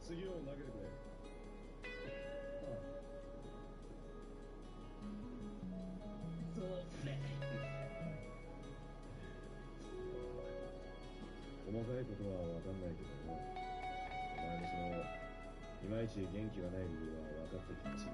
次を投げてくれ。そうね。細かいことは分かんないけども、お前もいまいち元気がない理由は分かってきたし。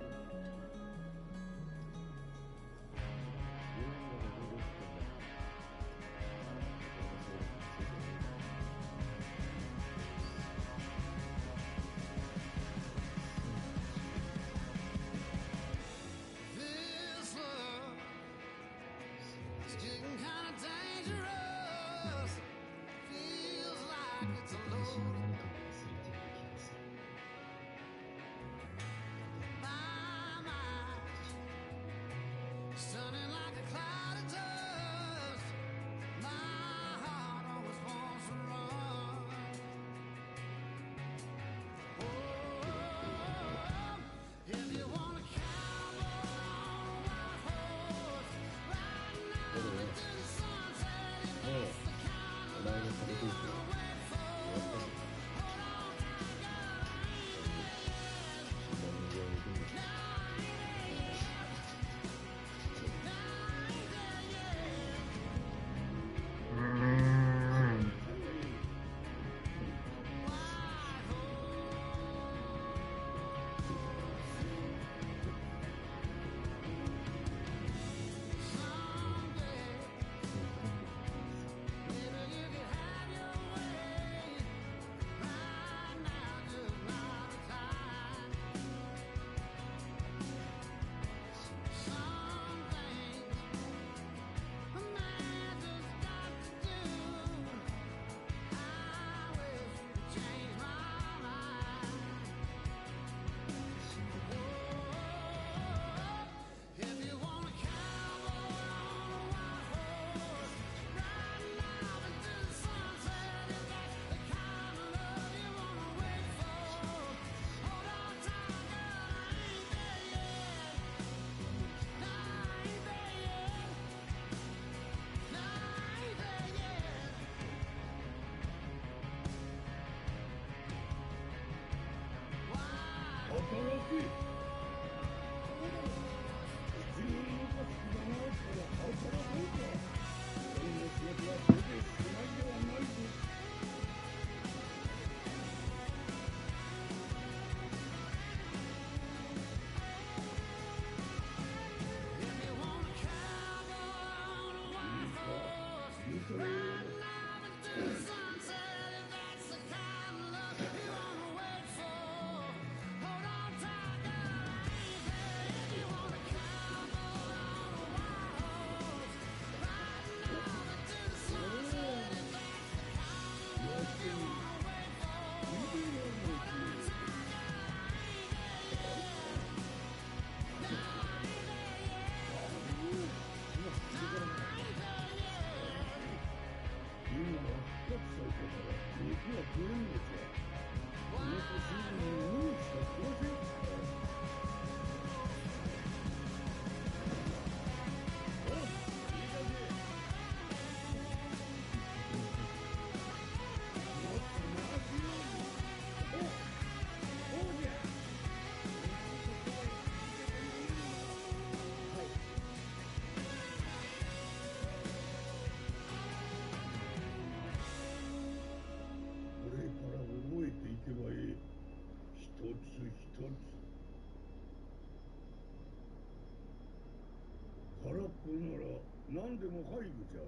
何でも配具じゃろう。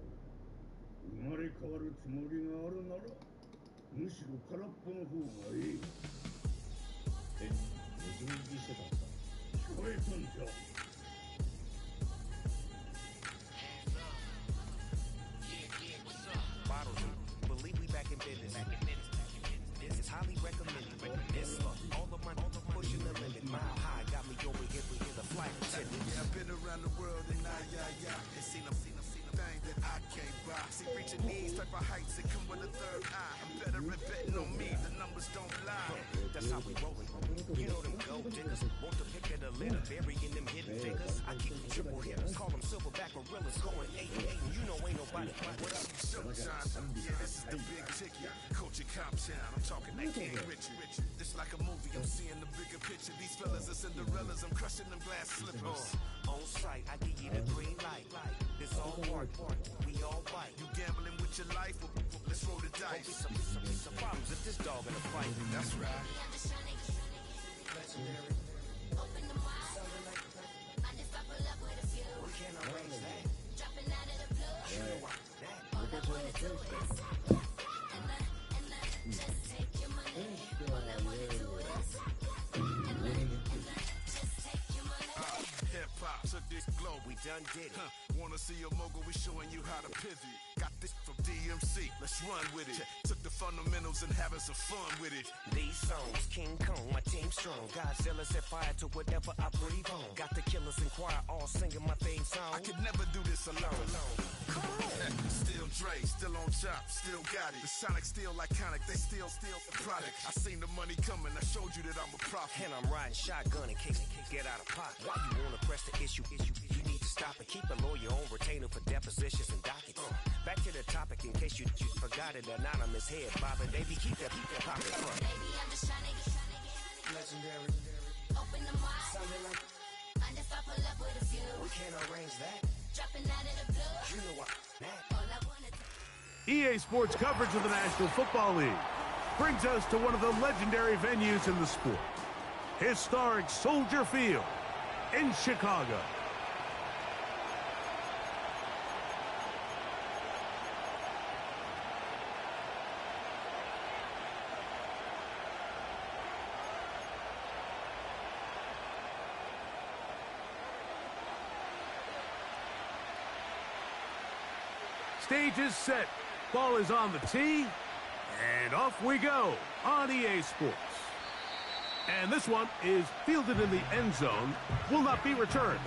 生まれ変わるつもりがあるならむしろ空っぽの方がいい。え、ネズミ聞きしてたんですか？聞こえたんじゃ。Believe we back in business. This is highly recommended. This all of my pushing the limit. Mile high got me over here with the flight attendant. Yeah, I've been around the world and and seen a thing that I can't buy. See, reaching these type of heights that come with a third eye. I'm better at betting on me. The numbers don't lie. That's how we rollin'. You know them gold diggers. Want to pick at a litter, burying them hidden figures. I keep them triple hitters, call them silverback gorillas, scoring 8-8. And you know ain't nobody. What up, Showtime? Yeah, this is the big ticket. Culture Cop Town. I'm talking that King Richard. This like a Cinderella's, I'm crushing them glass slippers. On sight, I give you the green light. This all part, we all white. You gambling with your life, or let's roll the dice. Some problems if this dog in a fight. That's right. We can't arrange that. Look at your face. Hip-hop took this globe. We done did it. Wanna see a mogul? We showing you how to pivot. Got this from DMC. Let's run with it. Took the fundamentals and having some fun with it. These songs, King Kong, my team strong. Godzilla set fire to whatever I breathe on. Got the killers in choir all singing my theme song. I could never do this alone. Still Dre, still on top, still got it. The Sonic still iconic, they still the product. I seen the money coming, I showed you that I'm a prophet. And I'm riding shotgun in case get out of pocket. Why you wanna press the issue? You need to stop it. Keep a lawyer on retainer for depositions and dockets. Back to the topic in case you forgot it. Anonymous head bobbing. Baby, keep that popping front. Baby, I'm just trying to get Legendary. open the wide. Sounding like And if I pull up with a few, we can't arrange that. dropping out of the blue. You know what? All I wanna do. EA Sports coverage of the National Football League brings us to one of the legendary venues in the sport, historic Soldier Field in Chicago. Stage is set. Ball is on the tee. And off we go on EA Sports. And this one is fielded in the end zone. Will not be returned.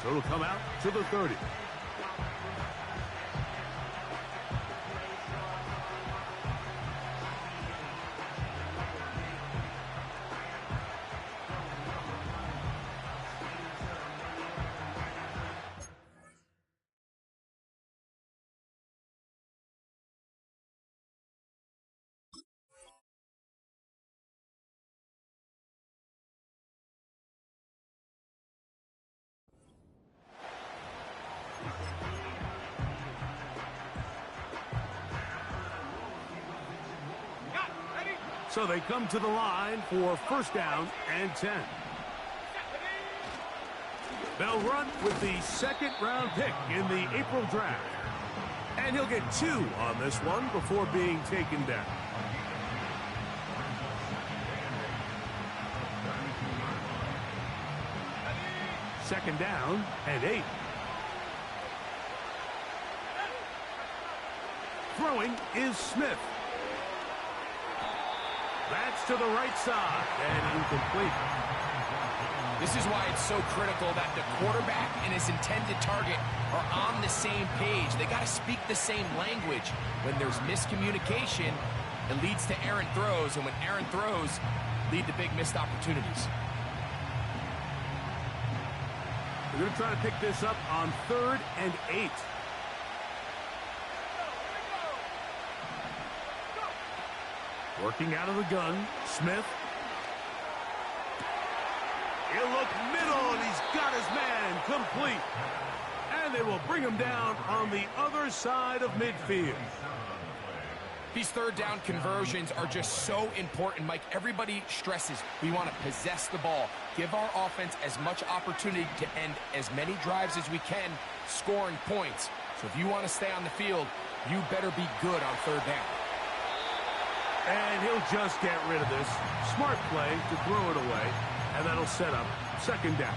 So it'll come out to the 30. So they come to the line for first down and 10. They'll run with the second-round pick in the April draft. And he'll get 2 on this one before being taken down. Second down and 8. Throwing is Smith. That's to the right side and incomplete. This is why it's so critical that the quarterback and his intended target are on the same page. They got to speak the same language. When there's miscommunication, it leads to errant throws, and when errant throws lead to big missed opportunities. We're going to try to pick this up on 3rd and 8. Working out of the gun, Smith. He'll look middle, and he's got his man complete. And they will bring him down on the other side of midfield. These third down conversions are just so important, Mike. Everybody stresses we want to possess the ball, give our offense as much opportunity to end as many drives as we can, scoring points. So if you want to stay on the field, you better be good on third down. And he'll just get rid of this. Smart play to throw it away, and that'll set up second down.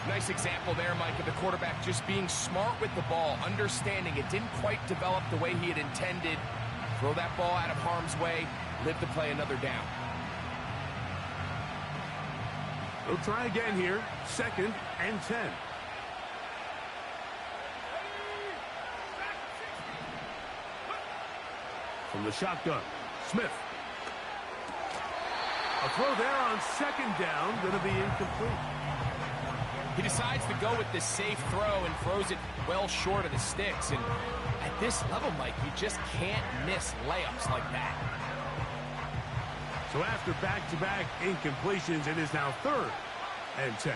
Nice example there, Mike, of the quarterback just being smart with the ball, understanding it didn't quite develop the way he had intended. Throw that ball out of harm's way, live to play another down. We'll try again here, 2nd and 10. From the shotgun, Smith. A throw there on 2nd down, going to be incomplete. He decides to go with this safe throw and throws it well short of the sticks. And at this level, Mike, you just can't miss layups like that. So after back-to-back incompletions, it is now 3rd and 10.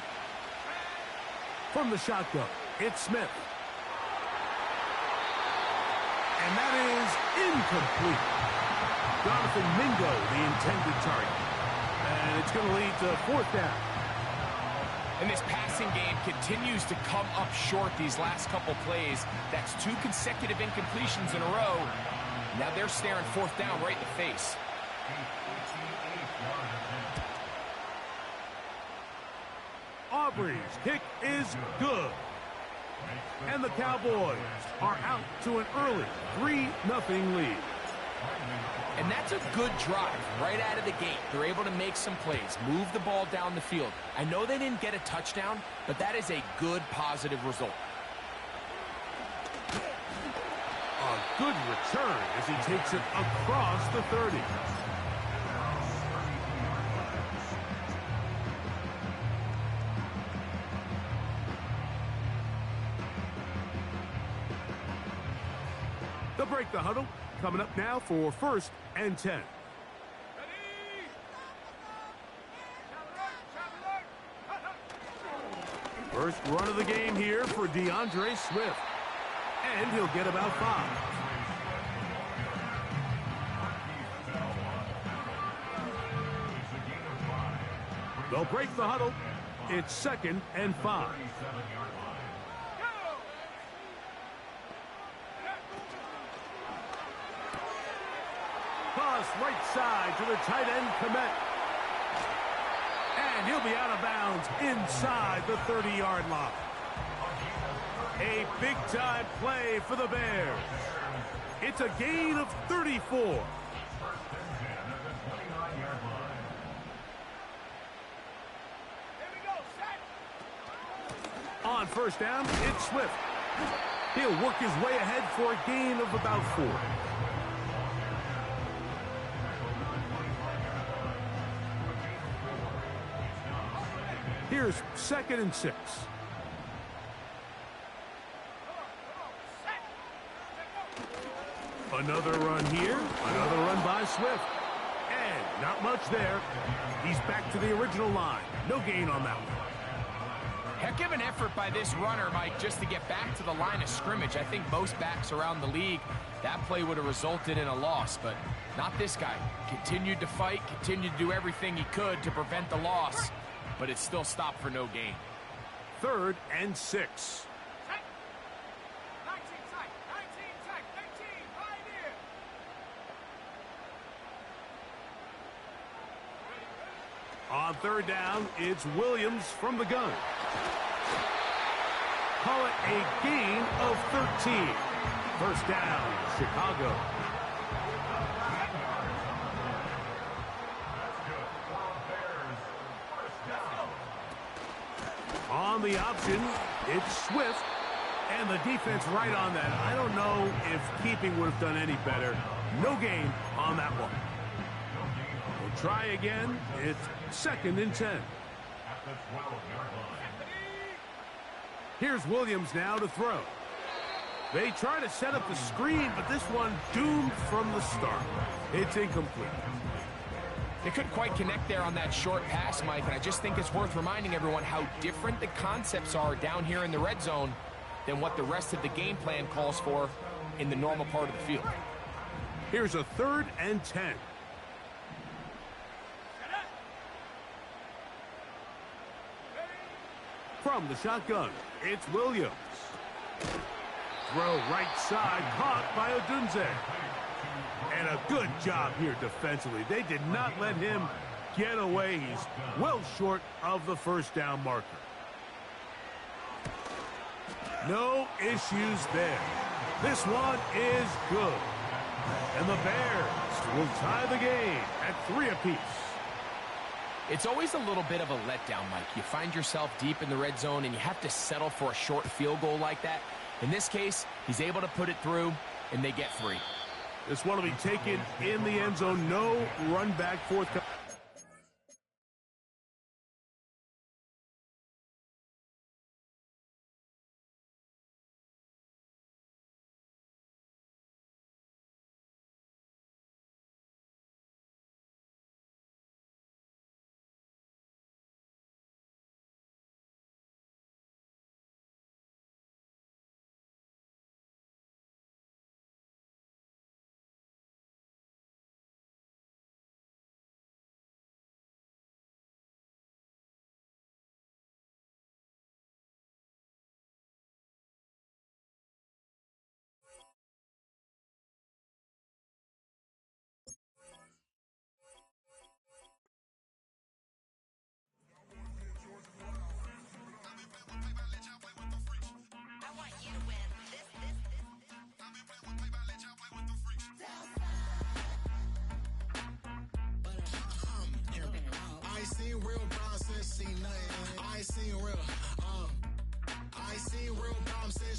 From the shotgun, it's Smith. And that is incomplete. Jonathan Mingo, the intended target. And it's going to lead to 4th down. And this passing game continues to come up short these last couple plays. That's 2 consecutive incompletions in a row. Now they're staring 4th down right in the face. Aubrey's kick is good. And the Cowboys are out to an early 3-0 lead. And that's a good drive right out of the gate. They're able to make some plays, move the ball down the field. I know they didn't get a touchdown, but that is a good, positive result. A good return as he takes it across the 30. They'll break the huddle. Coming up now for 1st and 10. First run of the game here for DeAndre Swift. And he'll get about 5. They'll break the huddle. It's 2nd and 5. Pass right side to the tight end, Komet. And he'll be out of bounds inside the 30-yard line. A big-time play for the Bears. It's a gain of 34. On 1st down, it's Swift. He'll work his way ahead for a gain of about 4. Here's 2nd and 6. Another run here. Another run by Swift. And not much there. He's back to the original line. No gain on that one. Heck of an effort by this runner, Mike, just to get back to the line of scrimmage. I think most backs around the league, that play would have resulted in a loss, but not this guy. Continued to fight, continued to do everything he could to prevent the loss, but it still stopped for no gain. 3rd and 6. On 3rd down, it's Williams from the gun. Call it a gain of 13. 1st down, Chicago. On the option, it's Swift. And the defense right on that. I don't know if keeping would have done any better. No gain on that one. We'll try again. It's 2nd and 10. Here's Williams now to throw. They try to set up the screen, but this one doomed from the start. It's incomplete. They couldn't quite connect there on that short pass, Mike, and I just think it's worth reminding everyone how different the concepts are down here in the red zone than what the rest of the game plan calls for in the normal part of the field. Here's a 3rd and 10. From the shotgun, it's Williams. Throw right side, caught by Odunze. And a good job here defensively. They did not let him get away. He's well short of the 1st down marker. No issues there. This one is good. And the Bears will tie the game at 3 apiece. It's always a little bit of a letdown, Mike. You find yourself deep in the red zone and you have to settle for a short field goal like that. In this case, he's able to put it through, and they get 3. This one will be taken in the end zone. No run back forthcoming.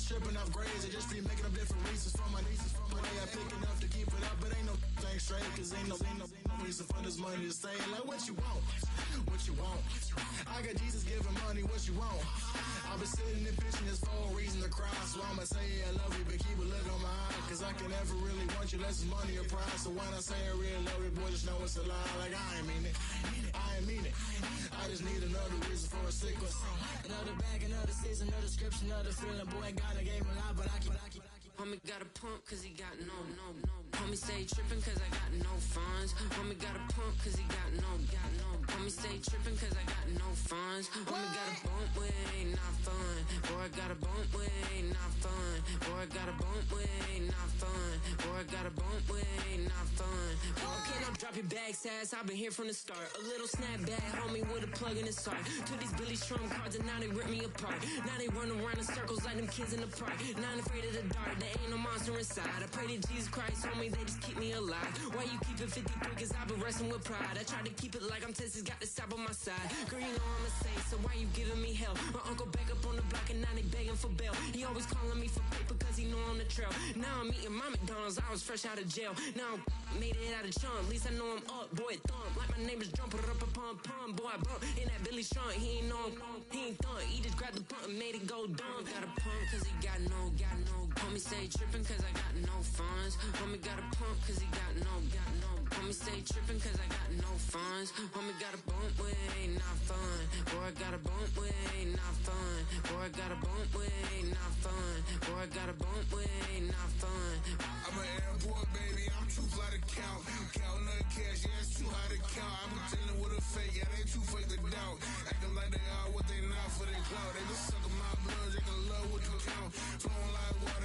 tripping off grades. I just be making up different reasons for my nieces. From my day I pick enough to keep it up, but ain't no thing straight. Cause ain't no reason for this money to stay. Like what you want, what you want. I got Jesus giving money, what you want. I've been sitting and pitching this for a reason to cry. So I'ma say I love you, but keep a look on my eye. Cause I can never really want you unless it's money or prize. So when I say I really love you, boy, just know it's a lie. Like I ain't mean it, I ain't mean it. I just need another reason for a sequence. Another bag, another season, another description, another feeling. Boy, God, I gave him a lot, but I keep. Homie got a pump cause he got no. Homie stay trippin' cause I got no funds. Homie got a pump cause he got no. Homie stay trippin' cause I got no funds. Homie got a bump with ain't not fun. Boy, I got a bump with ain't not fun. Boy, I got a bump with ain't not fun. Boy, I got a bump with ain't not fun. Boy, can I drop your bag, sass? I've been here from the start. A little snapback, homie, with a plug in his heart. To these Billy Strum cards and now they rip me apart. Now they run around in circles like them kids in the park. Now I'm afraid of the dark. Ain't no monster inside. I pray to Jesus Christ, homie, they just keep me alive. Why you keep it 53? Cause I've been wrestling with pride. I try to keep it like I'm Texas, got the stop on my side. Girl, you know I'm a saint, so why you giving me hell? My uncle back up on the block and now they begging for bail. He always calling me for paper cause he know I'm the trail. Now I'm eating my McDonald's, I was fresh out of jail. Now I made it out of chunk, at least I know I'm up. Boy, thump, like my name is Jumper up a pump. Boy, I bump in that Billy Strong, he ain't know he ain't thump. He just grabbed the pump and made it go dumb. Got a pump cause he got no. Homie stay trippin' cause I got no funds. Homie got a pump cause he got no. Homie stay trippin' cause I got no funds. Homie got a bump with ain't not fun. Boy, I got a bump with ain't not fun. Boy, I got a bump with ain't not fun. Boy, I got a bump with ain't not fun. I'm an airport baby, I'm too fly to count. Counting the cash, yeah, it's too high to count. I'm dealing with a fake, yeah, they too fake to doubt. Acting like they are what they not for their clout. They just suckin' my blood, they can love what you count. Flowing like water.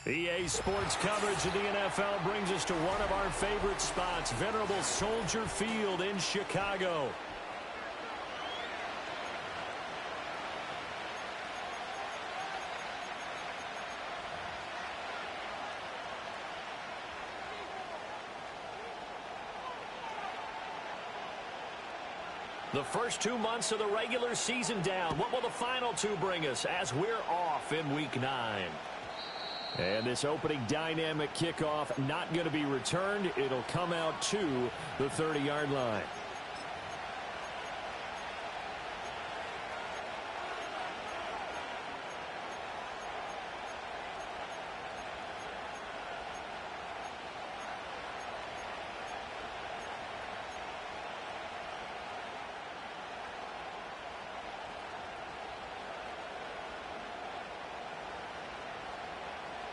EA Sports coverage of the NFL brings us to one of our favorite spots, venerable Soldier Field in Chicago. The first 2 months of the regular season down. What will the final two bring us as we're off in Week 9? And this opening dynamic kickoff not going to be returned. It'll come out to the 30-yard line.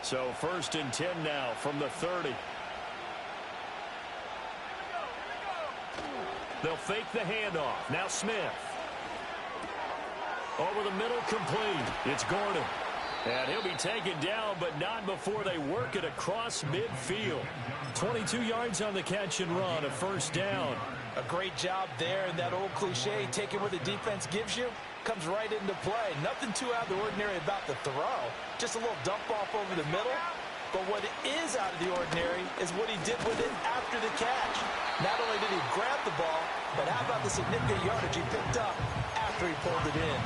So 1st and 10 now from the 30. They'll fake the handoff. Now Smith. Over the middle, complete. It's Gordon. And he'll be taken down, but not before they work it across midfield. 22 yards on the catch and run, a first down. A great job there, and that old cliche, taking what the defense gives you, comes right into play. Nothing too out of the ordinary about the throw. Just a little dump off over the middle. But what is out of the ordinary is what he did with it after the catch. Not only did he grab the ball, but how about the significant yardage he picked up after he pulled it in.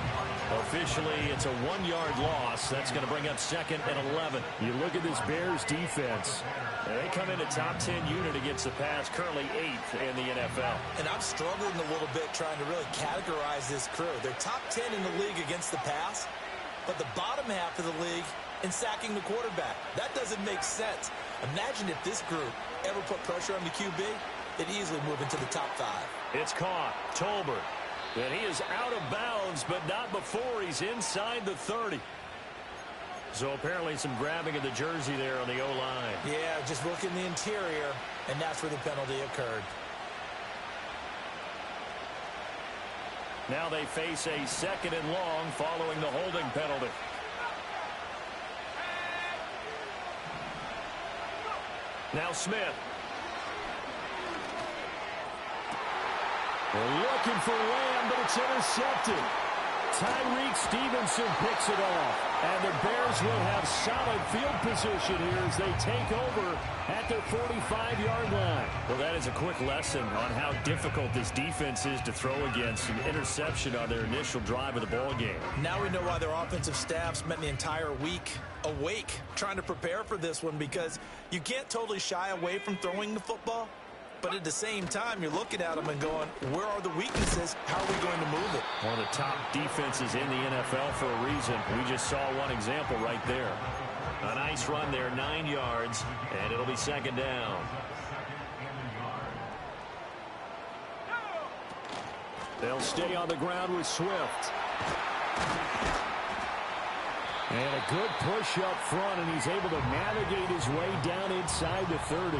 Officially, it's a 1-yard loss. That's going to bring up 2nd and 11. You look at this Bears defense. They come in a top 10 unit against the pass, currently 8th in the NFL. And I'm struggling a little bit trying to really categorize this crew. They're top 10 in the league against the pass, but the bottom half of the league in sacking the quarterback. That doesn't make sense. Imagine if this group ever put pressure on the QB, they'd easily move into the top 5. It's caught. Tolbert. And he is out of bounds, but not before he's inside the 30. So apparently some grabbing of the jersey there on the O-line. Yeah, just look in the interior, and that's where the penalty occurred. Now they face a 2nd and long following the holding penalty. Now Smith. They're looking for Lamb, but it's intercepted. Tyreek Stevenson picks it off. And the Bears will have solid field position here as they take over at their 45-yard line. Well, that is a quick lesson on how difficult this defense is to throw against. An interception on their initial drive of the ball game. Now we know why their offensive staff spent the entire week awake trying to prepare for this one, because you can't totally shy away from throwing the football. But at the same time, you're looking at them and going, where are the weaknesses? How are we going to move it? One of the top defenses in the NFL for a reason. We just saw one example right there. A nice run there, 9 yards, and it'll be second down. They'll stay on the ground with Swift. And a good push up front, and he's able to navigate his way down inside the 30.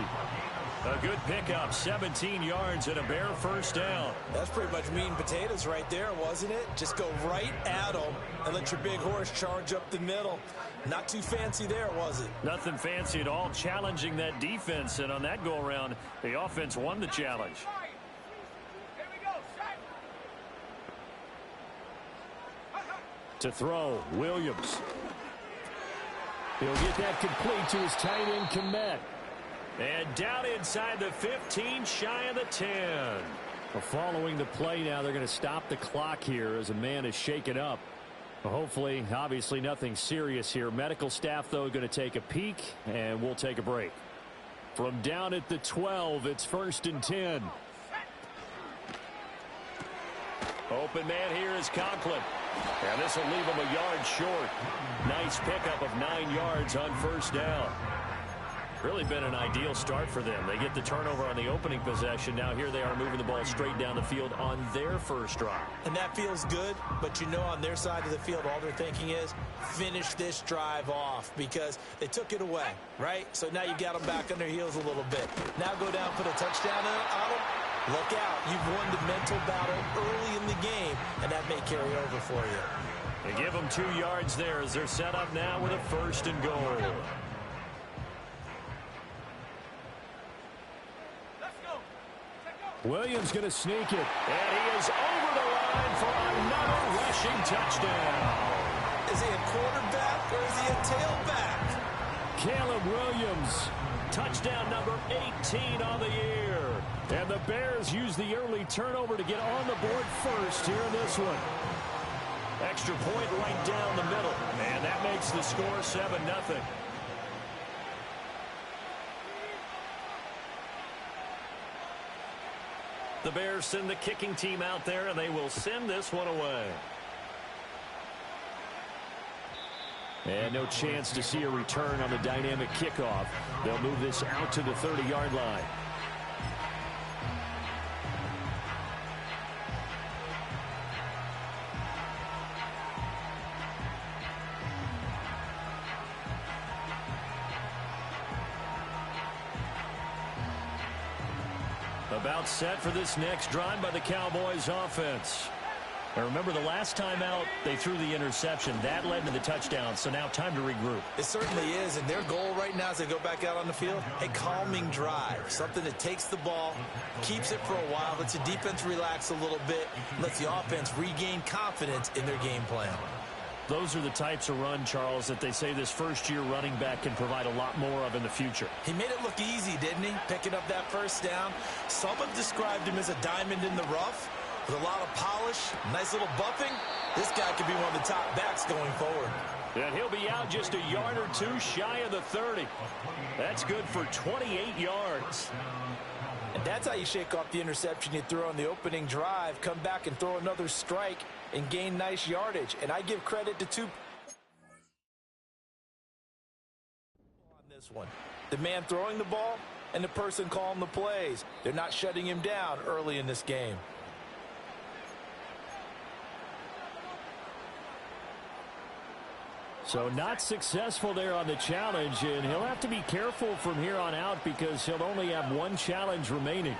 A good pickup, 17 yards and a Bear first down. That's pretty much meat and potatoes right there, wasn't it? Just go right at them and let your big horse charge up the middle. Not too fancy there, was it? Nothing fancy at all, challenging that defense. And on that go-around, the offense won the challenge. To throw, Williams. He'll get that complete to his tight end, Kmet. And down inside the 15, shy of the 10. Well, following the play now, they're going to stop the clock here as a man is shaken up. Well, hopefully, obviously nothing serious here. Medical staff, though, going to take a peek, and we'll take a break. From down at the 12, it's 1st and 10. Open man here is Conklin. And this will leave him a yard short. Nice pickup of 9 yards on first down. Really been an ideal start for them. They get the turnover on the opening possession. Now here they are moving the ball straight down the field on their first drive. And that feels good, but you know on their side of the field, all they're thinking is finish this drive off because they took it away, right? So now you got them back on their heels a little bit. Now go down, put a touchdown on them. Look out. You've won the mental battle early in the game, and that may carry over for you. They give them 2 yards there as they're set up now with a 1st and goal. Williams going to sneak it. And he is over the line for another rushing touchdown. Is he a quarterback or is he a tailback? Caleb Williams, touchdown number 18 on the year. And the Bears use the early turnover to get on the board first here in this one. Extra point right down the middle. And that makes the score 7-0. The Bears send the kicking team out there, and they will send this one away. And no chance to see a return on the dynamic kickoff. They'll move this out to the 30-yard line. About set for this next drive by the Cowboys offense. And remember, the last time out, they threw the interception. That led to the touchdown, so now time to regroup. It certainly is, and their goal right now as they go back out on the field, a calming drive, something that takes the ball, keeps it for a while, lets the defense relax a little bit, lets the offense regain confidence in their game plan. Those are the types of run, Charles, that they say this first-year running back can provide a lot more of in the future. He made it look easy, didn't he? Picking up that first down. Some have described him as a diamond in the rough with a lot of polish, nice little buffing. This guy could be one of the top backs going forward. And he'll be out just a yard or two shy of the 30. That's good for 28 yards. And that's how you shake off the interception you threw on the opening drive, come back and throw another strike and gain nice yardage. And I give credit to two on this one. The man throwing the ball and the person calling the plays. They're not shutting him down early in this game. So not successful there on the challenge, and he'll have to be careful from here on out because he'll only have one challenge remaining.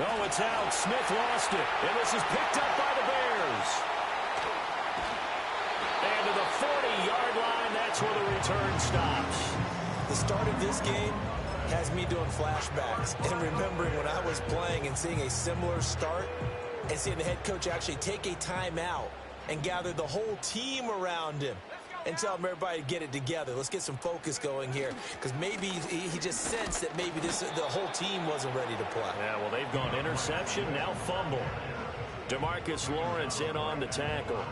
Oh, it's out. Smith lost it, and this is picked up by the Bears. And to the 40-yard line, that's where the return stops. The start of this game has me doing flashbacks and remembering when I was playing and seeing a similar start and seeing the head coach actually take a timeout and gather the whole team around him and tell him everybody to get it together. Let's get some focus going here, because maybe he just sensed that maybe the whole team wasn't ready to play. Yeah, well, they've gone interception, now fumble. DeMarcus Lawrence in on the tackle.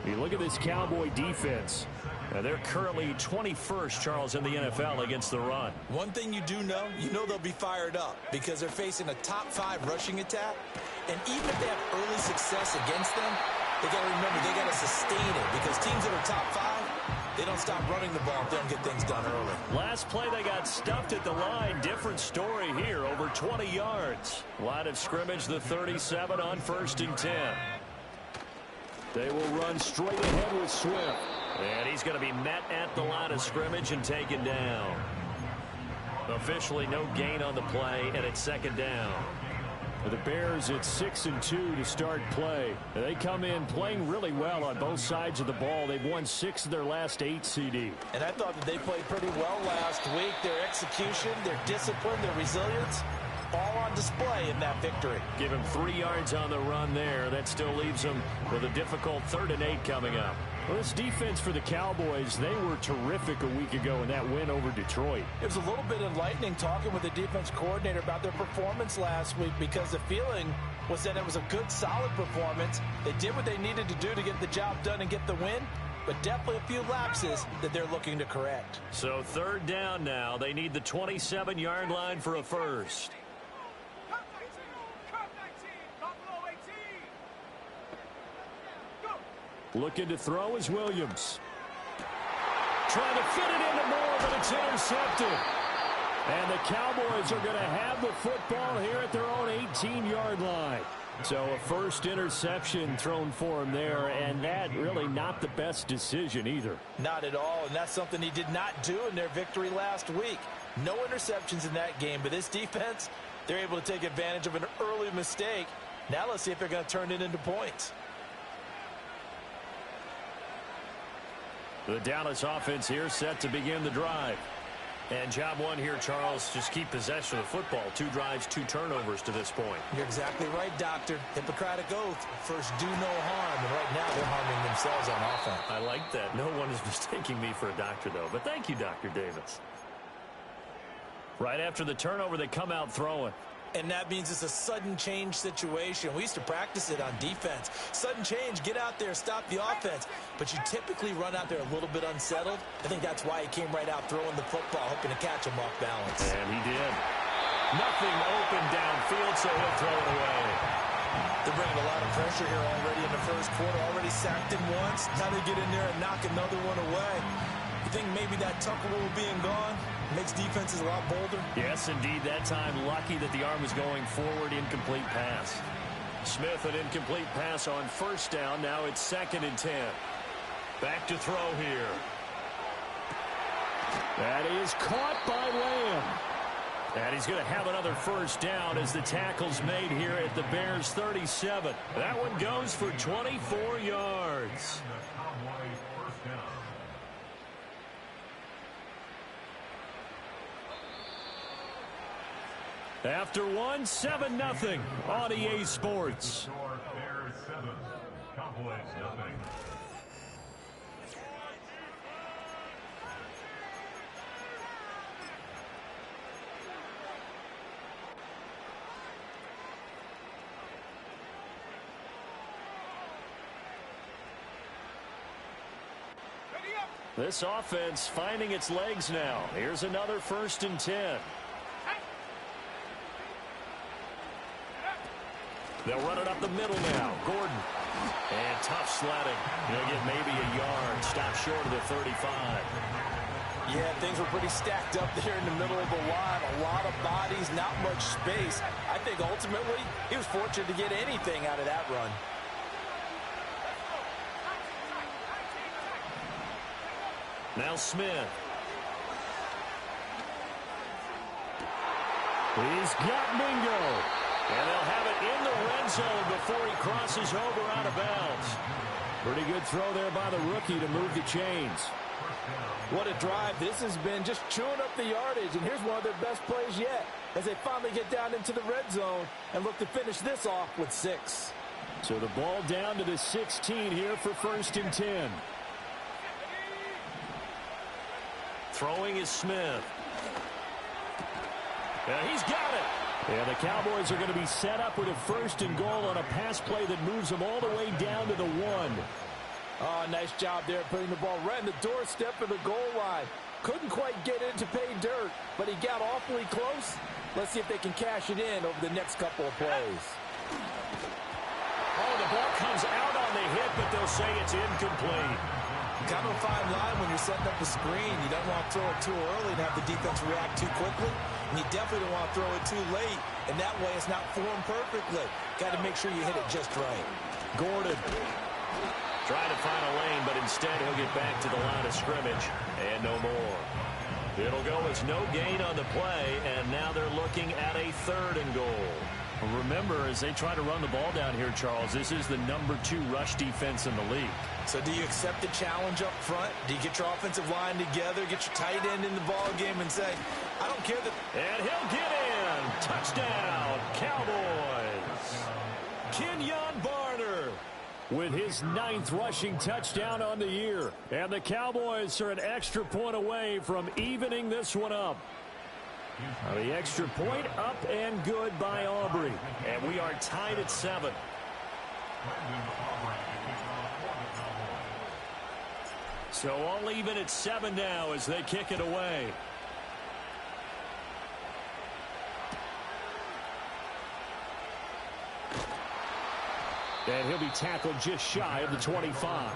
You look at this Cowboy defense. They're currently 21st, Charles, in the NFL against the run. One thing you do know, they'll be fired up because they're facing a top 5 rushing attack. And even if they have early success against them, they got to remember they got to sustain it, because teams that are top 5, they don't stop running the ball if they don't get things done early. Last play, they got stuffed at the line. Different story here, over 20 yards. Line of scrimmage, the 37 on 1st and 10. They will run straight ahead with Swift. And he's going to be met at the line of scrimmage and taken down. Officially no gain on the play, and it's 2nd down. For the Bears, it's 6-2 to start play. They come in playing really well on both sides of the ball. They've won 6 of their last 8 CD. And I thought that they played pretty well last week. Their execution, their discipline, their resilience, all on display in that victory. Give him 3 yards on the run there. That still leaves them with a difficult 3rd and 8 coming up. Well, this defense for the Cowboys, they were terrific a week ago in that win over Detroit. It was a little bit enlightening talking with the defense coordinator about their performance last week, because the feeling was that it was a good, solid performance. They did what they needed to do to get the job done and get the win, but definitely a few lapses that they're looking to correct. So 3rd down now. They need the 27-yard line for a first. Looking to throw is Williams. Trying to fit it into Moore, but it's intercepted. And the Cowboys are going to have the football here at their own 18-yard line. So a first interception thrown for him there, and that really not the best decision either. Not at all, and that's something he did not do in their victory last week. No interceptions in that game, but this defense, they're able to take advantage of an early mistake. Now let's see if they're going to turn it into points. The Dallas offense here set to begin the drive. And job one here, Charles, just keep possession of the football. 2 drives, 2 turnovers to this point. You're exactly right, Doctor. Hippocratic oath. First, do no harm. And right now, they're harming themselves on offense. I like that. No one is mistaking me for a doctor, though. But thank you, Dr. Davis. Right after the turnover, they come out throwing. And that means it's a sudden change situation. We used to practice it on defense. Sudden change, get out there, stop the offense. But you typically run out there a little bit unsettled. I think that's why he came right out throwing the football, hoping to catch him off balance. And he did. Nothing open downfield, so he'll throw it away. They're bringing a lot of pressure here already in the first quarter. Already sacked him once. Now they get in there and knock another one away. You think maybe that Tucker rule being gone makes defenses a lot bolder? Yes, indeed. That time, lucky that the arm was going forward. Incomplete pass. Smith, an incomplete pass on 1st down. Now it's 2nd and 10. Back to throw here. That is caught by Lamb. And he's going to have another 1st down as the tackle's made here at the Bears 37. That one goes for 24 yards. After 1, 7-0 on EA Sports. Bears 7, Cowboys 0. This offense finding its legs now. Here's another 1st and 10. They'll run it up the middle now. Gordon. And tough sledding. He'll get maybe a yard. Stop short of the 35. Yeah, things were pretty stacked up there in the middle of the line. A lot of bodies, not much space. I think ultimately he was fortunate to get anything out of that run. Now Smith. He's got Mingo. And they'll have it in the red zone before he crosses over out of bounds. Pretty good throw there by the rookie to move the chains. What a drive this has been, just chewing up the yardage, and here's one of their best plays yet as they finally get down into the red zone and look to finish this off with 6. So the ball down to the 16 here for 1st and 10. Throwing is Smith. And he's got it. And the Cowboys are going to be set up with a 1st and goal on a pass play that moves them all the way down to the 1. Oh, nice job there putting the ball right in the doorstep of the goal line. Couldn't quite get in to pay dirt, but he got awfully close. Let's see if they can cash it in over the next couple of plays. Oh, the ball comes out on the hit, but they'll say it's incomplete. Kind of a fine line when you're setting up a screen. You don't want to throw it too early and have the defense react too quickly. And you definitely don't want to throw it too late, and that way it's not formed perfectly. Got to make sure you hit it just right. Gordon trying to find a lane, but instead he'll get back to the line of scrimmage, and no more. It'll go as no gain on the play, and now they're looking at a 3rd and goal. Remember, as they try to run the ball down here, Charles, this is the number 2 rush defense in the league. So do you accept the challenge up front? Do you get your offensive line together, get your tight end in the ball game and say, I don't care that... And he'll get in! Touchdown, Cowboys! Kenyon Barner with his 9th rushing touchdown on the year. And the Cowboys are an extra point away from evening this one up. The extra point up and good by Aubrey. And we are tied at 7. So all even at 7 now as they kick it away. And he'll be tackled just shy of the 25.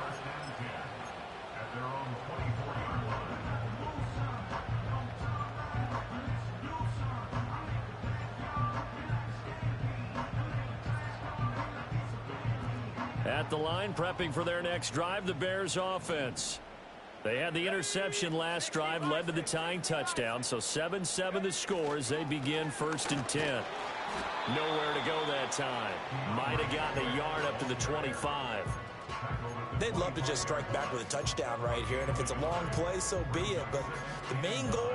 At the line, prepping for their next drive, the Bears offense. They had the interception last drive, led to the tying touchdown, so 7-7 the score as they begin 1st and 10. Nowhere to go that time. Might have gotten a yard up to the 25. They'd love to just strike back with a touchdown right here, and if it's a long play, so be it. But the main goal,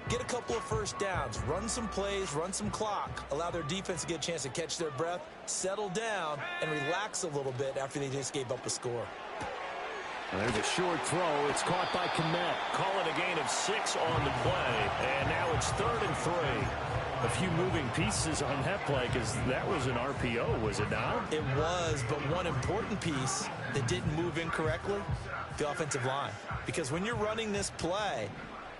get a couple of first downs, run some plays, run some clock, allow their defense to get a chance to catch their breath, settle down, and relax a little bit after they just gave up a score. And there's a short throw. It's caught by Kmet. Call it a gain of 6 on the play, and now it's 3rd and 3. A few moving pieces on that play because that was an RPO, was it not? It was, but one important piece that didn't move incorrectly, the offensive line. Because when you're running this play,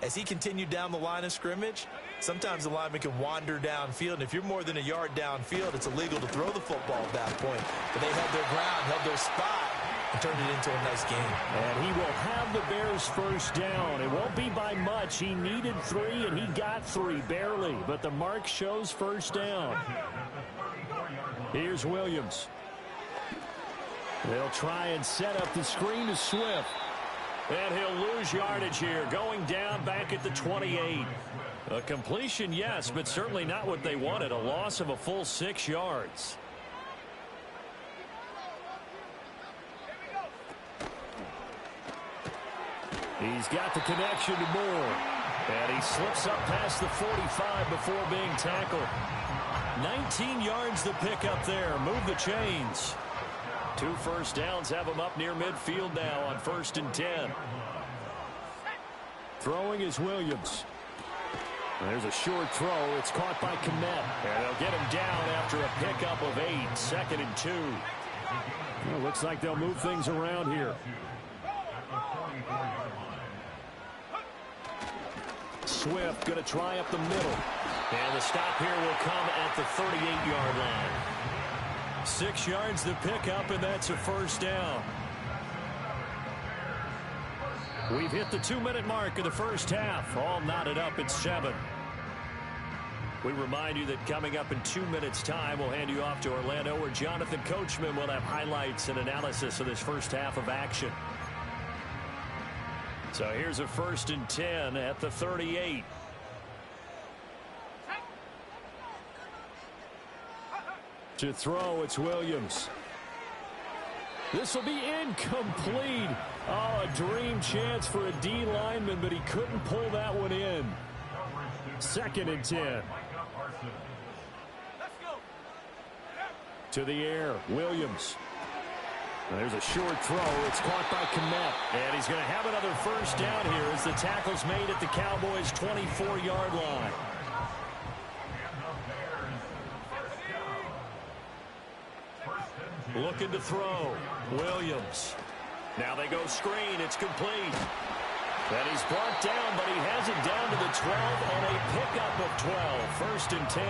as he continued down the line of scrimmage, sometimes the lineman can wander downfield, and if you're more than a yard downfield, it's illegal to throw the football at that point. But they held their ground, held their spot, and turned it into a nice game. And he will have the Bears first down. It won't be by much. He needed 3, and he got 3, barely. But the mark shows first down. Here's Williams. They'll try and set up the screen to Swift. And he'll lose yardage here, going down back at the 28. A completion, yes, but certainly not what they wanted. A loss of a full 6 yards. He's got the connection to Moore. And he slips up past the 45 before being tackled. 19 yards to pick up there. Move the chains. 2 first downs have him up near midfield now on 1st and 10. Throwing is Williams. There's a short throw. It's caught by Kmet. And they'll get him down after a pickup of 8. 2nd and 2. Well, looks like they'll move things around here. Swift going to try up the middle. And the stop here will come at the 38-yard line. 6 yards to pick up, and that's a first down. We've hit the 2-minute mark of the first half. All knotted up at 7. We remind you that coming up in 2 minutes' time, we'll hand you off to Orlando, where Jonathan Coachman will have highlights and analysis of this first half of action. So here's a 1st and 10 at the 38. To throw, it's Williams. This will be incomplete. Oh, a dream chance for a D lineman, but he couldn't pull that one in. 2nd and 10. To the air, Williams. There's a short throw. It's caught by Kmet. And he's going to have another first down here as the tackle's made at the Cowboys' 24-yard line. Looking to throw. Williams. Now they go screen. It's complete. And he's brought down, but he has it down to the 12 on a pickup of 12. 1st and 10.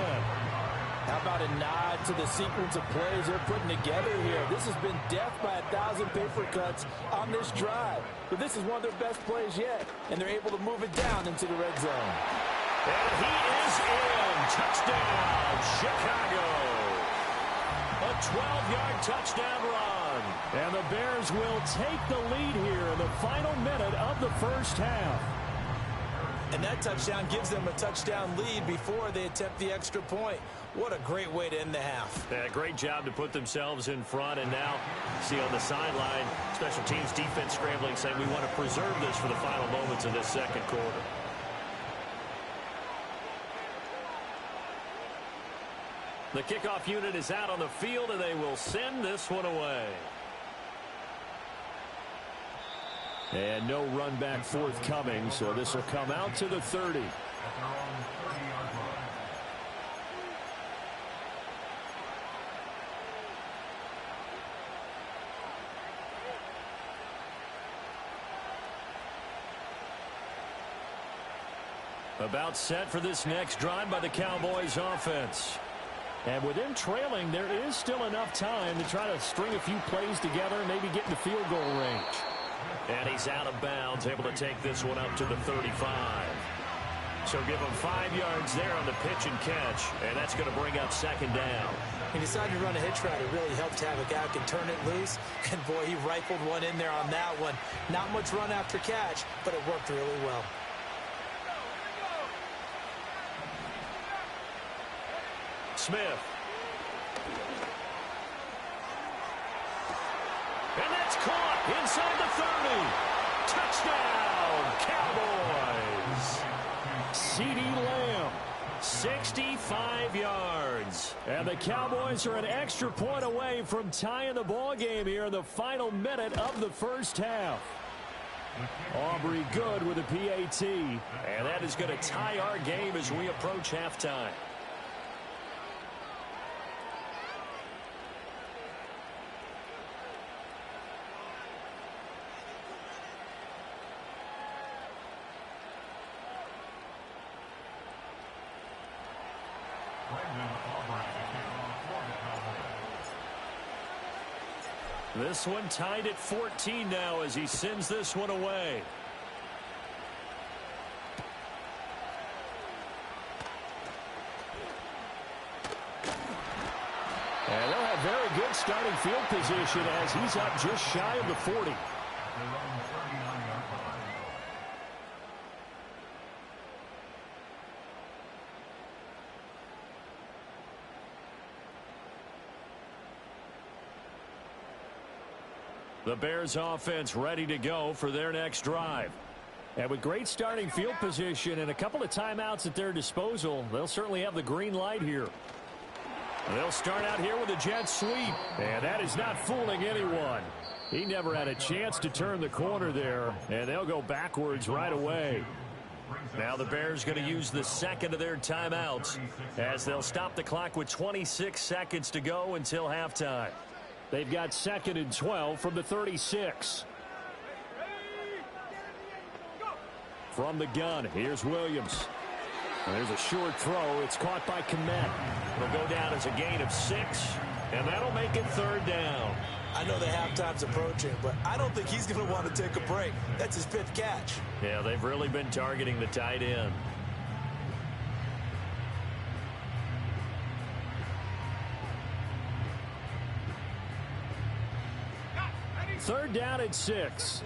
How about a nod to the sequence of plays they're putting together here? This has been death by 1,000 paper cuts on this drive. But this is one of their best plays yet, and they're able to move it down into the red zone. And he is in. Touchdown, Chicago. A 12-yard touchdown run. And the Bears will take the lead here in the final minute of the first half. And that touchdown gives them a touchdown lead before they attempt the extra point. What a great way to end the half. Yeah, great job to put themselves in front. And now, see on the sideline, special teams defense scrambling, saying we want to preserve this for the final moments of this second quarter. The kickoff unit is out on the field, and they will send this one away. And no run back forthcoming, so this will come out to the 30. About set for this next drive by the Cowboys offense. And with them trailing, there is still enough time to try to string a few plays together and maybe get in the field goal range. And he's out of bounds, able to take this one up to the 35. So give him 5 yards there on the pitch and catch, and that's going to bring up 2nd down. He decided to run a hitch route. It really helped Havoc out and turn it loose. And, boy, he rifled one in there on that one. Not much run after catch, but it worked really well. Smith. And that's caught inside the 30. Touchdown, Cowboys. CeeDee Lamb, 65 yards. And the Cowboys are an extra point away from tying the ball game here in the final minute of the first half. Aubrey Good with a PAT. And that is going to tie our game as we approach halftime. This one tied at 14 now as he sends this one away. And they'll have very good starting field position as he's up just shy of the 40. The Bears offense ready to go for their next drive. And with great starting field position and a couple of timeouts at their disposal, they'll certainly have the green light here. They'll start out here with a jet sweep. And that is not fooling anyone. He never had a chance to turn the corner there. And they'll go backwards right away. Now the Bears going to use the second of their timeouts as they'll stop the clock with 26 seconds to go until halftime. They've got 2nd and 12 from the 36. From the gun, here's Williams. There's a short throw. It's caught by Kmet. It'll go down as a gain of 6, and that'll make it 3rd down. I know the halftime's approaching, but I don't think he's going to want to take a break. That's his 5th catch. Yeah, they've really been targeting the tight end. 3rd down at 6.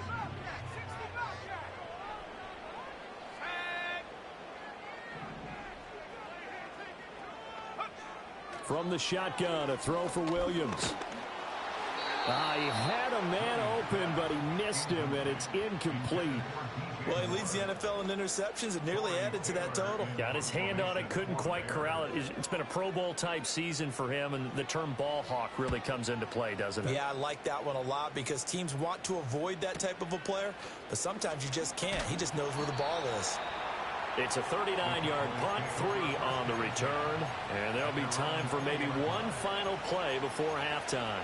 From the shotgun, a throw for Williams. He had a man open, but he missed him, and it's incomplete. Well, he leads the NFL in interceptions and nearly added to that total. Got his hand on it, couldn't quite corral it. It's been a Pro Bowl-type season for him, and the term ball hawk really comes into play, doesn't it? Yeah, I like that one a lot because teams want to avoid that type of a player, but sometimes you just can't. He just knows where the ball is. It's a 39-yard punt, 3 on the return, and there'll be time for maybe one final play before halftime.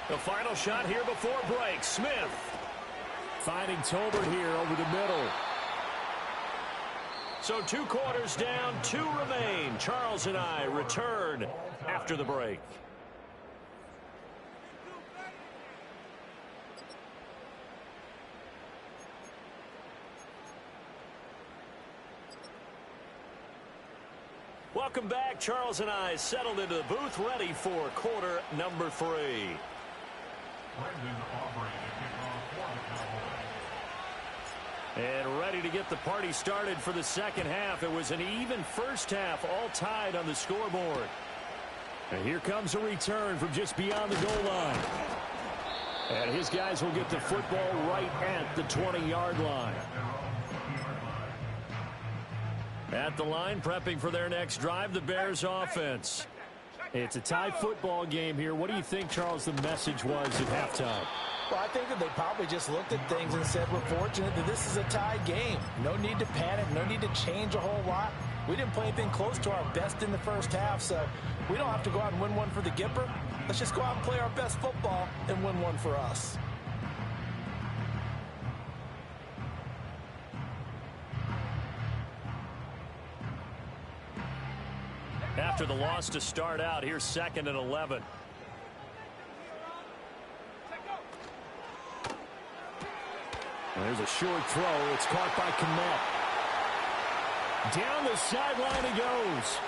The final shot here before break. Smith finding Tolbert here over the middle. So 2 quarters down, 2 remain. Charles and I return after the break. Welcome back. Charles and I settled into the booth, ready for quarter number 3. And ready to get the party started for the second half. It was an even first half, all tied on the scoreboard. And here comes a return from just beyond the goal line. And his guys will get the football right at the 20-yard line. At the line, prepping for their next drive, the Bears offense. It's a tie football game here. What do you think, Charles, the message was at halftime? Well, I think that they probably just looked at things and said, we're fortunate that this is a tie game. No need to panic, no need to change a whole lot. We didn't play anything close to our best in the first half, so we don't have to go out and win one for the Gipper. Let's just go out and play our best football and win one for us. After the loss to start out, here's 2nd and 11. There's a short throw. It's caught by Kmet. Down the sideline he goes.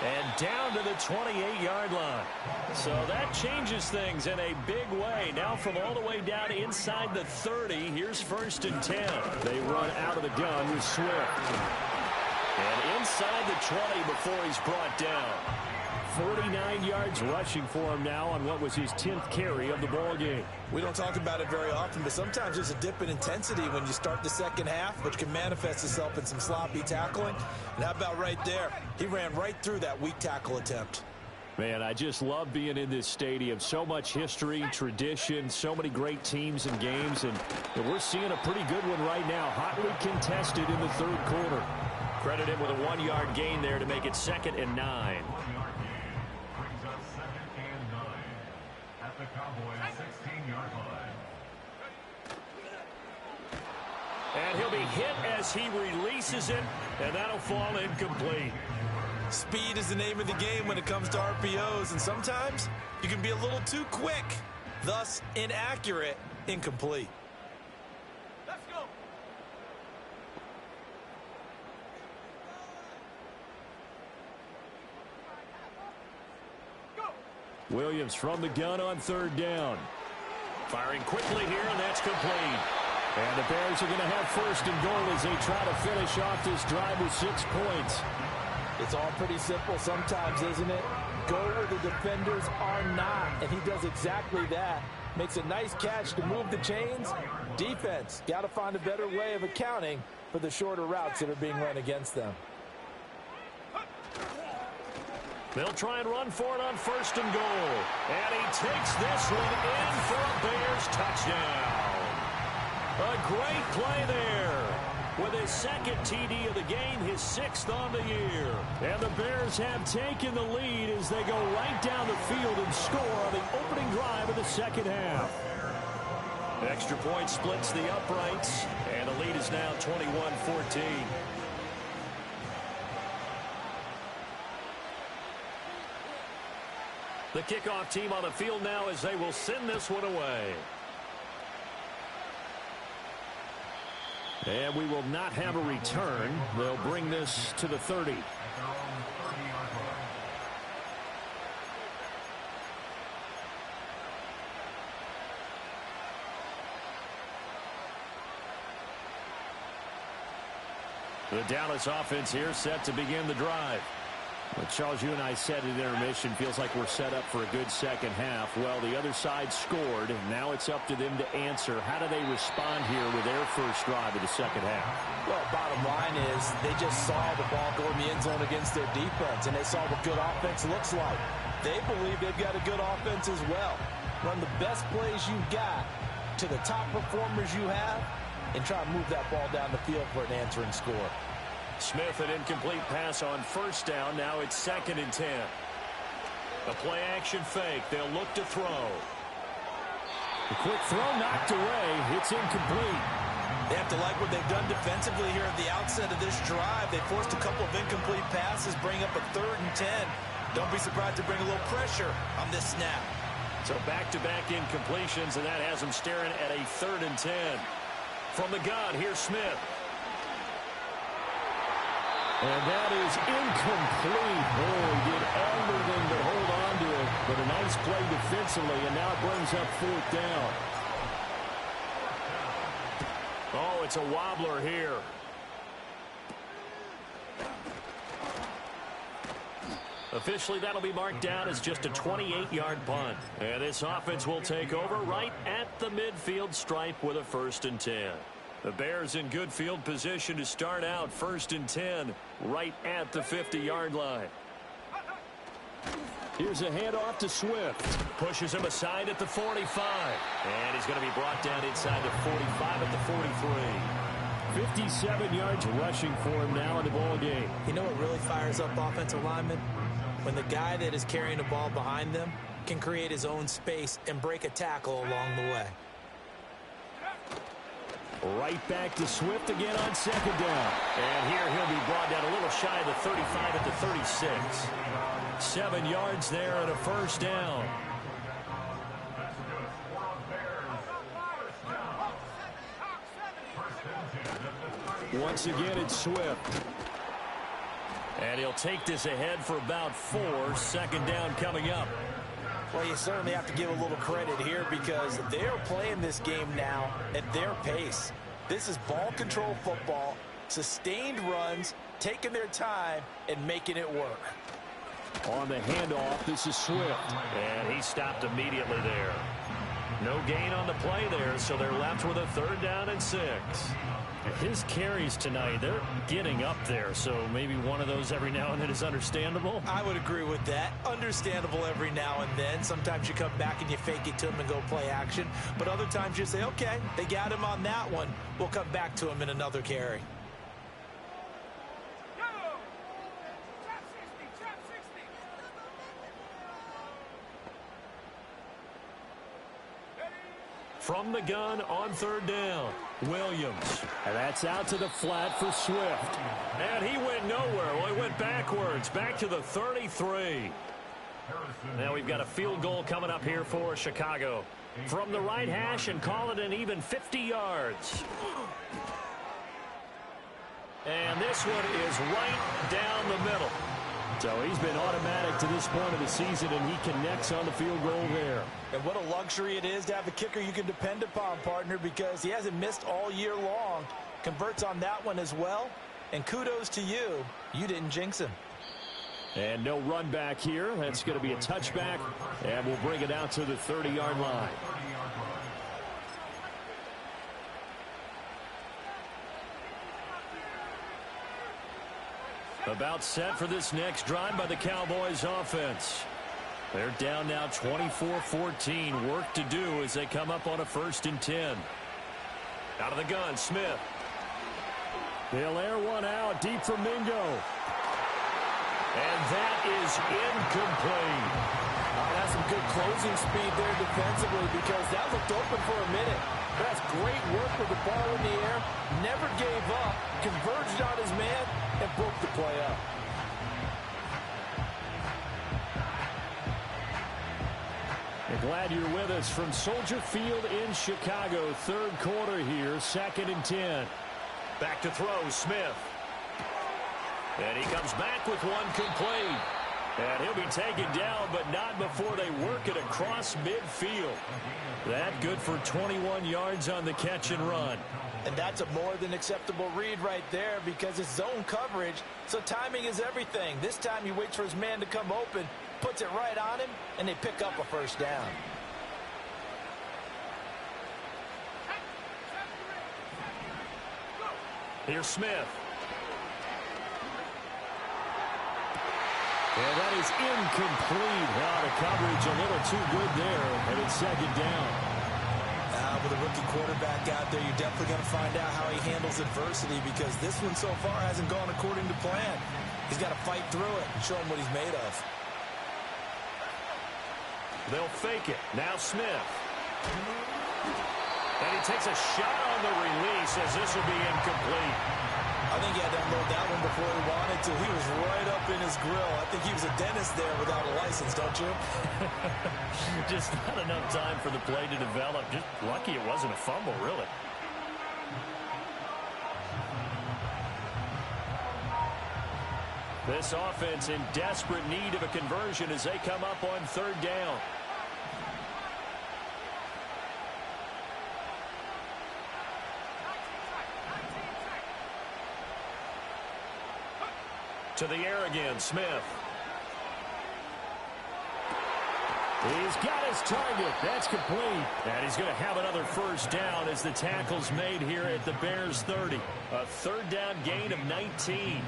And down to the 28-yard line. So that changes things in a big way. Now from all the way down inside the 30, here's 1st and 10. They run out of the gun with Swift. And inside the 20 before he's brought down. 49 yards rushing for him now on what was his 10th carry of the ball game. We don't talk about it very often, but sometimes there's a dip in intensity when you start the second half, which can manifest itself in some sloppy tackling. And how about right there? He ran right through that weak tackle attempt. Man, I just love being in this stadium. So much history, tradition, so many great teams and games, and we're seeing a pretty good one right now. Hotly contested in the 3rd quarter. Credit him with a 1-yard gain there to make it 2nd and 9. At the Cowboy 16-yard line. And he'll be hit as he releases it, and that'll fall incomplete. Speed is the name of the game when it comes to RPOs, and sometimes you can be a little too quick, thus inaccurate, incomplete. Williams from the gun on 3rd down. Firing quickly here, and that's complete. And the Bears are going to have 1st and goal as they try to finish off this drive with 6 points. It's all pretty simple sometimes, isn't it? Go where the defenders are not, and he does exactly that. Makes a nice catch to move the chains. Defense, got to find a better way of accounting for the shorter routes that are being run against them. They'll try and run for it on 1st and goal. And he takes this one in for a Bears touchdown. A great play there. With his 2nd TD of the game, his 6th on the year. And the Bears have taken the lead as they go right down the field and score on the opening drive of the second half. Extra point splits the uprights, and the lead is now 21-14. The kickoff team on the field now as they will send this one away. And we will not have a return. They'll bring this to the 30. The Dallas offense here set to begin the drive. Well, Charles, you and I said at intermission, feels like we're set up for a good second half. Well, the other side scored, and now it's up to them to answer. How do they respond here with their first drive of the second half? Well, bottom line is they just saw the ball go in the end zone against their defense, and they saw what good offense looks like. They believe they've got a good offense as well. Run the best plays you've got to the top performers you have, and try to move that ball down the field for an answering score. Smith, an incomplete pass on first down. Now it's 2nd and 10. A play-action fake. They'll look to throw. A quick throw knocked away. It's incomplete. They have to like what they've done defensively here at the outset of this drive. They forced a couple of incomplete passes, bring up a 3rd and 10. Don't be surprised to bring a little pressure on this snap. So back-to-back incompletions, and that has them staring at a 3rd and 10. From the gun, here's Smith. And that is incomplete. Oh, he did everything but hold on to it. But a nice play defensively, and now it brings up 4th down. Oh, it's a wobbler here. Officially, that'll be marked down as just a 28-yard punt. And this offense will take over right at the midfield stripe with a 1st and 10. The Bears in good field position to start out 1st and 10 right at the 50-yard line. Here's a handoff to Swift. Pushes him aside at the 45. And he's going to be brought down inside the 45 at the 43. 57 yards rushing for him now in the ball game. You know what really fires up offensive linemen? When the guy that is carrying the ball behind them can create his own space and break a tackle along the way. Right back to Swift again on 2nd down. And here he'll be brought down a little shy of the 35 at the 36. 7 yards there and a 1st down. Once again, it's Swift. And he'll take this ahead for about 4. 2nd down coming up. Well, you certainly have to give a little credit here because they're playing this game now at their pace. This is ball control football, sustained runs, taking their time, and making it work. On the handoff, this is Swift. And he stopped immediately there. No gain on the play there, so they're left with a 3rd down and 6. His carries tonight, they're getting up there, so maybe one of those every now and then is understandable. I would agree with that. Understandable every now and then. Sometimes you come back and you fake it to him and go play action. But other times you say, okay, they got him on that one. We'll come back to him in another carry. From the gun on 3rd down, Williams. And that's out to the flat for Swift. And he went nowhere. Well, he went backwards, back to the 33. Now we've got a field goal coming up here for Chicago. From the right hash and call it an even 50 yards. And this one is right down the middle. So he's been automatic to this point of the season, and he connects on the field goal there. And what a luxury it is to have a kicker you can depend upon, partner, because he hasn't missed all year long. Converts on that one as well. And kudos to you. You didn't jinx him. And no run back here. That's going to be a touchback, and we'll bring it out to the 30-yard line. About set for this next drive by the Cowboys offense. They're down now 24-14. Work to do as they come up on a 1st and 10. Out of the gun, Smith. They'll air one out deep for Mingo. And that is incomplete. That's some good closing speed there defensively because that looked open for a minute. That's great work with the ball in the air. Never gave up. Converged on his man and broke the play up. I'm glad you're with us from Soldier Field in Chicago. 3rd quarter here, 2nd and 10. Back to throw, Smith. And he comes back with one complete. And he'll be taken down, but not before they work it across midfield. That good for 21 yards on the catch and run. And that's a more than acceptable read right there because it's zone coverage, so timing is everything. This time he waits for his man to come open, puts it right on him, and they pick up a first down. Here's Smith. And that is incomplete. The coverage a little too good there, and it's second down. With a rookie quarterback out there, you're definitely going to find out how he handles adversity because this one so far hasn't gone according to plan. He's got to fight through it and show him what he's made of. They'll fake it. Now Smith. And he takes a shot on the release as this will be incomplete. I think he had to unload that one before he wanted to. He was right up in his grill. I think he was a dentist there without a license, don't you? Just not enough time for the play to develop. Just lucky it wasn't a fumble, really. This offense in desperate need of a conversion as they come up on third down. To the air again, Smith. He's got his target. That's complete. And he's going to have another first down as the tackle's made here at the Bears 30. A third down gain of 19.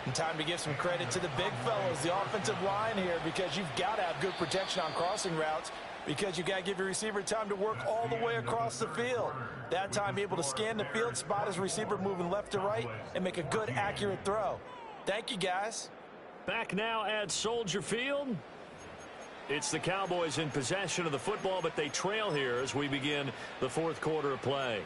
And time to give some credit to the big fellows, the offensive line here, because you've got to have good protection on crossing routes because you've got to give your receiver time to work all the way across the field. That time able to scan the field, spot his receiver moving left to right, and make a good, accurate throw. Thank you, guys. Back now at Soldier Field. It's the Cowboys in possession of the football, but they trail here as we begin the fourth quarter of play.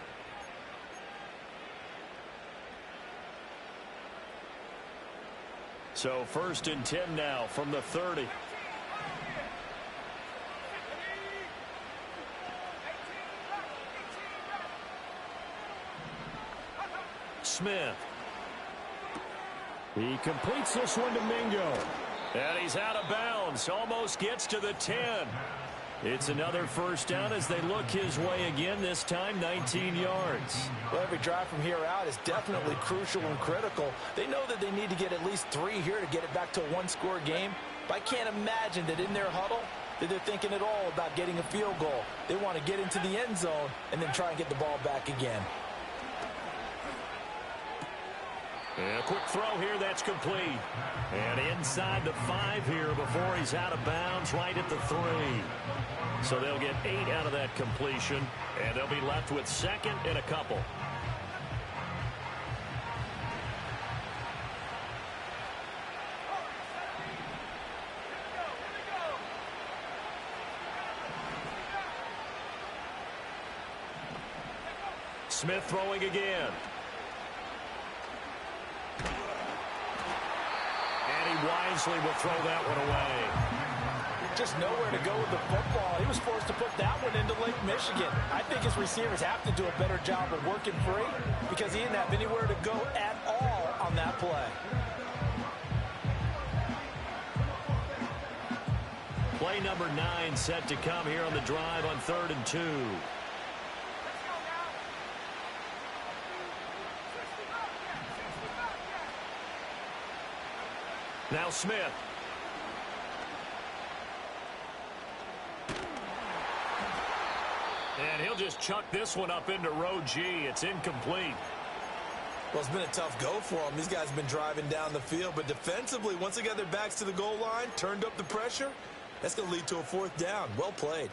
So 1st and 10 now from the 30. Smith. He completes this one to Mingo. And he's out of bounds. Almost gets to the 10. It's another first down as they look his way again, this time 19 yards. Well, every drive from here out is definitely crucial and critical. They know that they need to get at least 3 here to get it back to a one-score game. But I can't imagine that in their huddle that they're thinking at all about getting a field goal. They want to get into the end zone and then try and get the ball back again. And a quick throw here, that's complete. And inside the 5 here before he's out of bounds, right at the 3. So they'll get 8 out of that completion, and they'll be left with 2nd and a couple. Smith throwing again. Wisely will throw that one away. Just nowhere to go with the football. He was forced to put that one into Lake Michigan. I think his receivers have to do a better job of working free because he didn't have anywhere to go at all on that play. Play number 9 set to come here on the drive on 3rd and 2. Now Smith. And he'll just chuck this one up into row G. It's incomplete. Well, it's been a tough go for them. These guys have been driving down the field, but defensively, once they got their backs to the goal line, turned up the pressure, that's going to lead to a 4th down. Well played.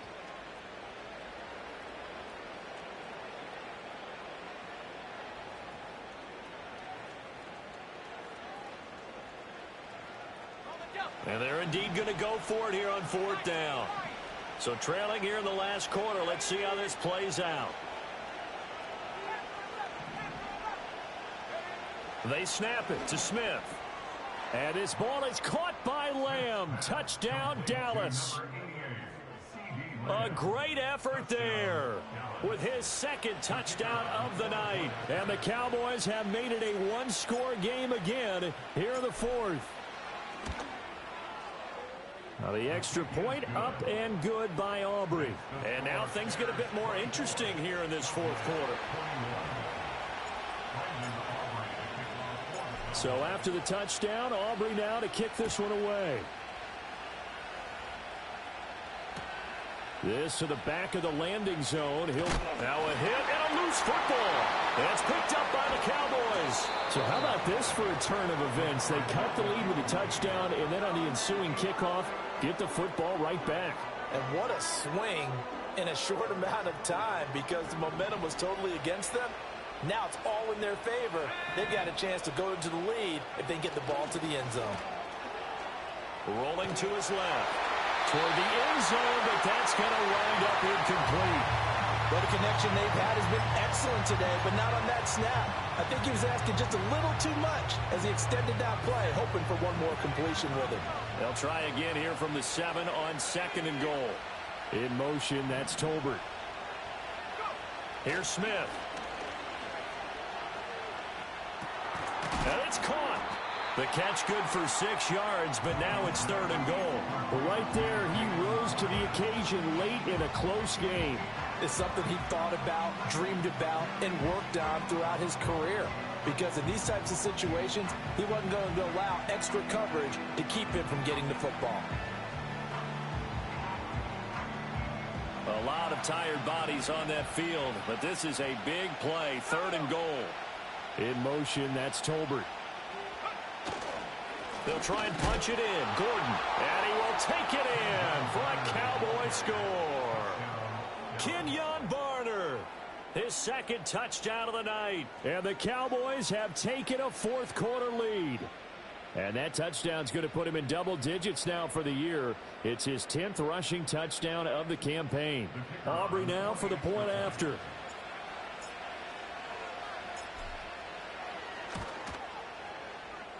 And they're indeed going to go for it here on 4th down. So trailing here in the last quarter. Let's see how this plays out. They snap it to Smith. And his ball is caught by Lamb. Touchdown, Dallas. A great effort there with his 2nd touchdown of the night. And the Cowboys have made it a one-score game again here in the 4th. The extra point up and good by Aubrey. And now things get a bit more interesting here in this fourth quarter. So after the touchdown, Aubrey now to kick this one away. This to the back of the landing zone. He'll now a hit and a loose football. That's picked up by the Cowboys. So how about this for a turn of events? They cut the lead with a touchdown, and then on the ensuing kickoff, get the football right back. And what a swing in a short amount of time, because the momentum was totally against them. Now it's all in their favor. They've got a chance to go into the lead if they get the ball to the end zone. Rolling to his left. Toward the end zone, but that's going to wind up incomplete. Well, the connection they've had has been excellent today, but not on that snap. I think he was asking just a little too much as he extended that play, hoping for one more completion with him. They'll try again here from the 7 on 2nd and goal. In motion, that's Tolbert. Here's Smith. And it's caught. The catch good for 6 yards, but now it's 3rd and goal. Right there, he rose to the occasion late in a close game. It's something he thought about, dreamed about, and worked on throughout his career. Because in these types of situations, he wasn't going to allow extra coverage to keep him from getting the football. A lot of tired bodies on that field, but this is a big play, 3rd and goal. In motion, that's Tolbert. They'll try and punch it in. Gordon, and he will take it in for a Cowboy score. Kenyon Barner, his 2nd touchdown of the night. And the Cowboys have taken a fourth quarter lead. And that touchdown's going to put him in double digits now for the year. It's his 10th rushing touchdown of the campaign. Aubrey now for the point after.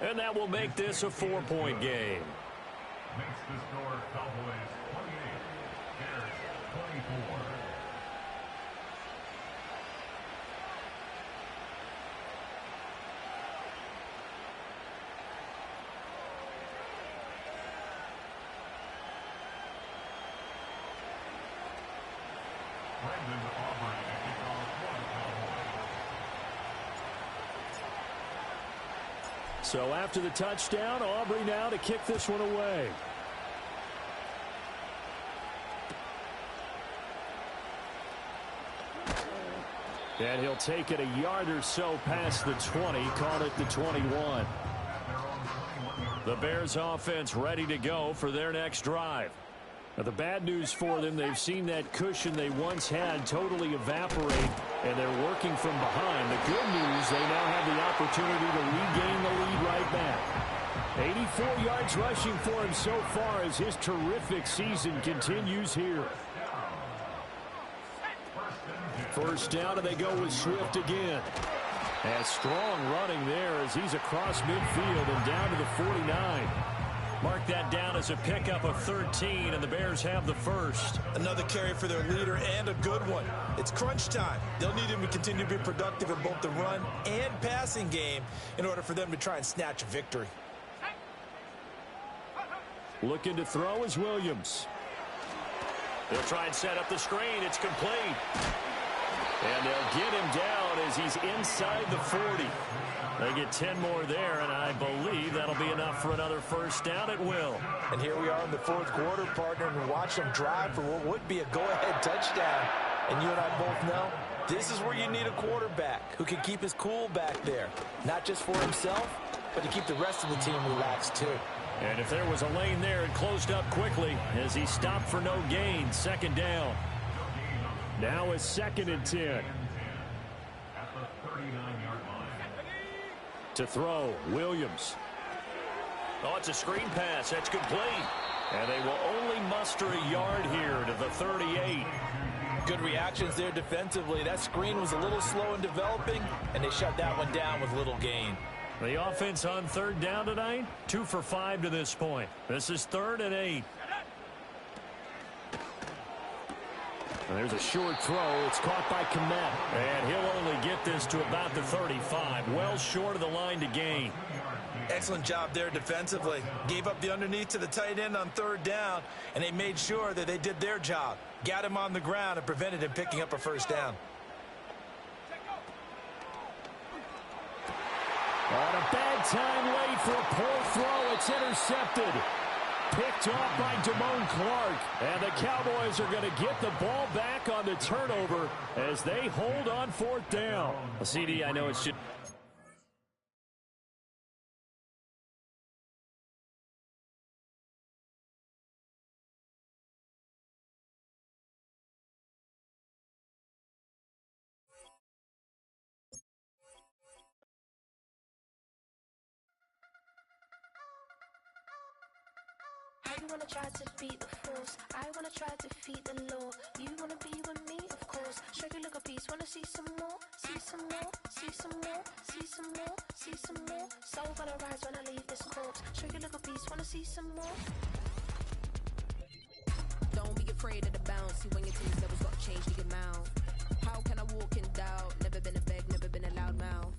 And that will make this a 4-point game. Makes the score Cowboys 28, Bears 24. Brandon Aubrey to kick off for the Cowboys. So after the touchdown, Aubrey now to kick this one away. And he'll take it a yard or so past the 20, call it the 21. The Bears offense ready to go for their next drive. Now, the bad news for them, they've seen that cushion they once had totally evaporate, and they're working from behind. The good news, they now have the opportunity to regain the lead right back. 84 yards rushing for him so far as his terrific season continues here. First down, and they go with Swift again. And strong running there as he's across midfield and down to the 49. Mark that down as a pickup of 13, and the Bears have the first. Another carry for their leader, and a good one. It's crunch time. They'll need him to continue to be productive in both the run and passing game in order for them to try and snatch a victory. Looking to throw is Williams. They'll try and set up the screen. It's complete. And they'll get him down as he's inside the 40. They get 10 more there, and I believe that'll be enough for another first down. It will. And here we are in the fourth quarter, partner, and watch them drive for what would be a go-ahead touchdown. And you and I both know this is where you need a quarterback who can keep his cool back there. Not just for himself, but to keep the rest of the team relaxed, too. And if there was a lane there, it closed up quickly as he stopped for no gain. 2nd down. Now it's 2nd and 10. At the 39-yard line. To throw, Williams. Oh, it's a screen pass. That's complete. And they will only muster a yard here to the 38. Good reactions there defensively. That screen was a little slow in developing, and they shut that one down with little gain. The offense on 3rd down tonight, 2 for 5 to this point. This is 3rd and 8. And there's a short throw. It's caught by Kmet. And he'll only get this to about the 35. Well short of the line to gain. Excellent job there defensively. Gave up the underneath to the tight end on third down, and they made sure that they did their job. Got him on the ground and prevented him picking up a first down. On a bad time late for a poor throw. It's intercepted. Picked off by Damone Clark. And the Cowboys are going to get the ball back on the turnover as they hold on fourth down. Well, CD, I know it's just... I wanna try to beat the force. I wanna try to defeat the law. You wanna be with me, of course. Show you look a piece. Wanna see some more? See some more? See some more? See some more? See some more? Soul gonna rise when I leave this corpse. Show you look a piece. Wanna see some more? Don't be afraid of the bounce. See when your team's levels got to change to your mouth. How can I walk in doubt? Never been a beg, never been a loud mouth.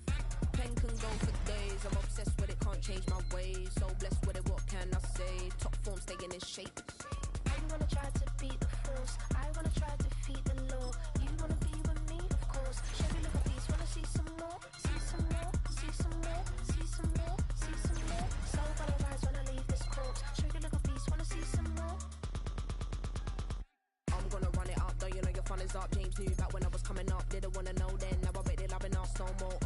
Pen can go for days. I'm obsessed with it, can't change my ways. So blessed with it, what can I say? Top form staying in shape. I wanna try to beat the force. I wanna try to defeat the law. You wanna be with me, of course. Show you look a piece. Wanna see some more? See some more? See some more? See some more? See some more? Soul gonna rise when I leave this corpse. Show you look a piece. Wanna see some more? I'm gonna run it up, though you know your fun is up. James knew back when I was coming up. Didn't wanna know then, now I bet they're loving us no more.